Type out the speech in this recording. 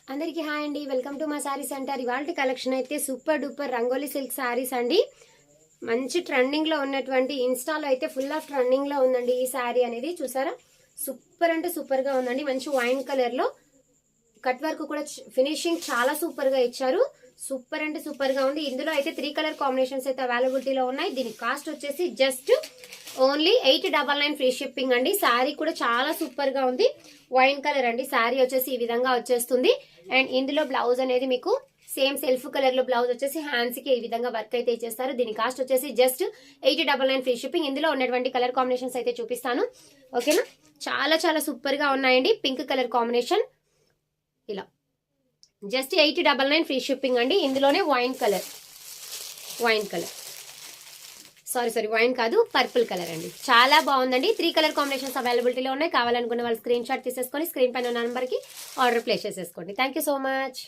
అందరికీ హాయ్ అండి, welcome to మా సారీ సెంటర్. ఇవాళ కలెక్షన్ అయితే super duper rangoli silk saris అండి. మంచి ట్రెండింగ్ లో ఉన్నటువంటి ఇన్స్టాలో అయితే ఫుల్ ఆఫ్ ట్రెండింగ్ లో ఉందండి ఈ సారీ అనేది. చూసారా, సూపర్ అంటే సూపర్ గా ఉందండి. మంచి వైన్ కలర్ లో కట్ వర్క్ కూడా ఫినిషింగ్ చాలా సూపర్ గా ఇచ్చారు. సూపర్ అంటే సూపర్ గా ఉంది. ఇందులో అయితే 3 కలర్ కాంబినేషన్స్ అయితే అవైలబిలిటీలో ఉన్నాయి. దీని కాస్ట్ వచ్చేసి జస్ట్ ఓన్లీ 899 ఫ్రీ షిప్పింగ్ అండి. శారీ కూడా చాలా సూపర్ గా ఉంది. వైన్ కలర్ అండి. శారీ వచ్చేసి ఈ విధంగా వచ్చేస్తుంది. అండ్ ఇందులో బ్లౌజ్ అనేది మీకు సేమ్ సెల్ఫ్ కలర్ లో బ్లౌజ్ వచ్చేసి హ్యాండ్స్ కి ఈ విధంగా వర్క్ అయితే ఇచ్చేస్తారు. దీని కాస్ట్ వచ్చేసి జస్ట్ 899 ఫ్రీ షిప్పింగ్. ఇందులో ఉన్నటువంటి కలర్ కాంబినేషన్స్ అయితే చూపిస్తాను, ఓకేనా. చాలా చాలా సూపర్ గా ఉన్నాయండి. పింక్ కలర్ కాంబినేషన్ ఇలా జస్ట్ 899 ఫ్రీ షిప్పింగ్ అండి. ఇందులోనే వైన్ కలర్ సారీ వైన్ కాదు, పర్పుల్ కలర్ అండి. చాలా బాగుందండి. 3 కలర్ కాంబినేషన్స్ అవైలబిలిటీలో ఉన్నాయి. కావాలనుకున్న వాళ్ళు స్క్రీన్ షాట్ తీసేసుకొని స్క్రీన్ పైన నంబర్ కి ఆర్డర్ ప్లేస్ చేసేసుకోండి. Thank you so much.